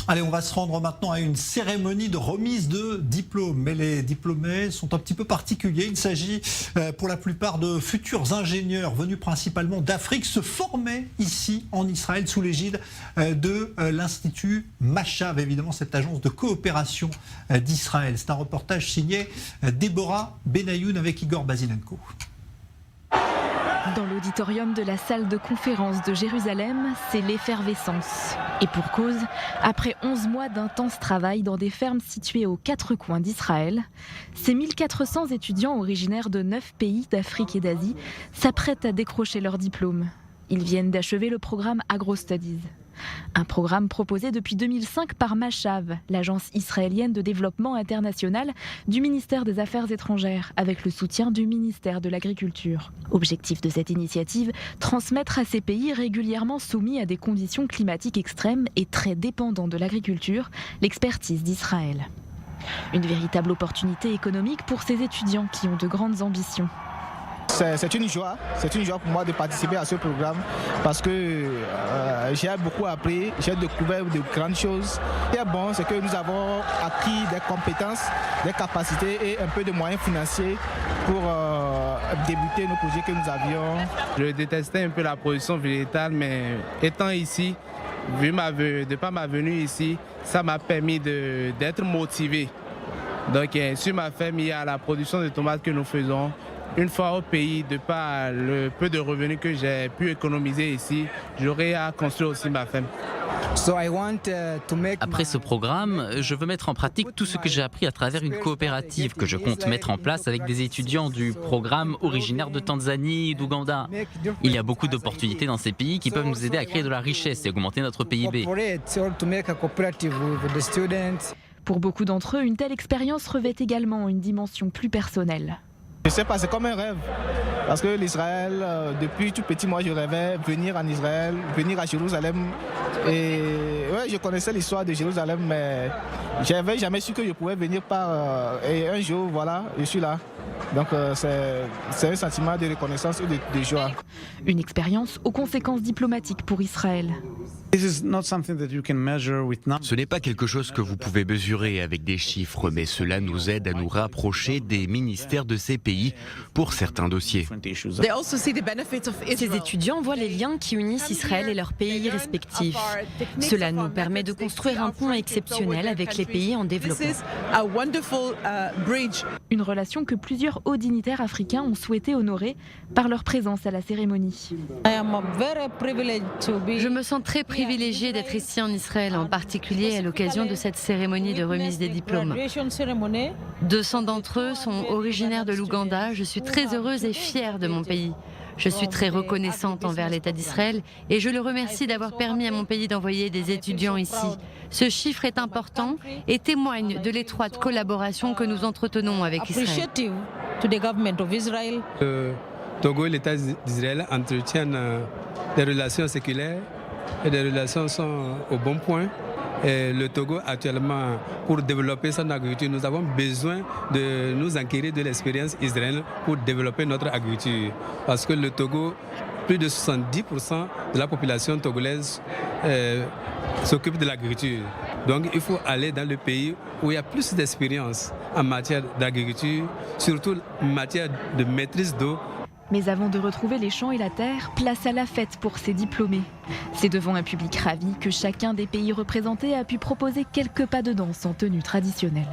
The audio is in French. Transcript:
Allez, on va se rendre maintenant à une cérémonie de remise de diplômes. Mais les diplômés sont un petit peu particuliers. Il s'agit pour la plupart de futurs ingénieurs venus principalement d'Afrique, se former ici en Israël sous l'égide de l'Institut Mashav, évidemment cette agence de coopération d'Israël. C'est un reportage signé Déborah Benayoun avec Igor Basilenko. Dans l'auditorium de la salle de conférence de Jérusalem, c'est l'effervescence. Et pour cause, après 11 mois d'intense travail dans des fermes situées aux quatre coins d'Israël, ces 1400 étudiants originaires de 9 pays d'Afrique et d'Asie s'apprêtent à décrocher leur diplôme. Ils viennent d'achever le programme AgroStudies. Un programme proposé depuis 2005 par Mashav, l'agence israélienne de développement international du ministère des Affaires étrangères, avec le soutien du ministère de l'Agriculture. Objectif de cette initiative, transmettre à ces pays régulièrement soumis à des conditions climatiques extrêmes et très dépendants de l'agriculture, l'expertise d'Israël. Une véritable opportunité économique pour ces étudiants qui ont de grandes ambitions. C'est une joie pour moi de participer à ce programme parce que j'ai beaucoup appris, j'ai découvert de grandes choses. Ce qui est bon, c'est que nous avons acquis des compétences, des capacités et un peu de moyens financiers pour débuter nos projets que nous avions. Je détestais un peu la production végétale, mais étant ici, de par ma venue ici, ça m'a permis d'être motivé. Donc sur ma ferme, il y a la production de tomates que nous faisons. Une fois au pays, de par le peu de revenus que j'ai pu économiser ici, j'aurai à construire aussi ma ferme. Après ce programme, je veux mettre en pratique tout ce que j'ai appris à travers une coopérative que je compte mettre en place avec des étudiants du programme originaires de Tanzanie et d'Ouganda. Il y a beaucoup d'opportunités dans ces pays qui peuvent nous aider à créer de la richesse et augmenter notre PIB. Pour beaucoup d'entre eux, une telle expérience revêt également une dimension plus personnelle. Je sais pas, c'est comme un rêve. Parce que l'Israël, depuis tout petit, moi je rêvais venir en Israël, venir à Jérusalem. Et ouais, je connaissais l'histoire de Jérusalem, mais j'avais jamais su que je pouvais venir et un jour, voilà, je suis là. Donc c'est un sentiment de reconnaissance et de joie. Une expérience aux conséquences diplomatiques pour Israël. Ce n'est pas quelque chose que vous pouvez mesurer avec des chiffres, mais cela nous aide à nous rapprocher des ministères de ces pays pour certains dossiers. Ces étudiants voient les liens qui unissent Israël et leurs pays respectifs. Cela nous permet de construire un pont exceptionnel avec les pays en développement. Une relation que plusieurs hauts dignitaires africains ont souhaité honorer par leur présence à la cérémonie. Je me sens très privilégiée d'être ici en Israël, en particulier à l'occasion de cette cérémonie de remise des diplômes. 200 d'entre eux sont originaires de l'Ouganda. Je suis très heureuse et fière de mon pays. Je suis très reconnaissante envers l'État d'Israël et je le remercie d'avoir permis à mon pays d'envoyer des étudiants ici. Ce chiffre est important et témoigne de l'étroite collaboration que nous entretenons avec Israël. Le Togo et l'État d'Israël entretiennent des relations séculaires et des relations sont au bon point. Et le Togo actuellement, pour développer son agriculture, nous avons besoin de nous enquérir de l'expérience israélienne pour développer notre agriculture. Parce que le Togo, plus de 70% de la population togolaise s'occupe de l'agriculture. Donc il faut aller dans le pays où il y a plus d'expérience en matière d'agriculture, surtout en matière de maîtrise d'eau. Mais avant de retrouver les champs et la terre, place à la fête pour ces diplômés. C'est devant un public ravi que chacun des pays représentés a pu proposer quelques pas de danse en tenue traditionnelle.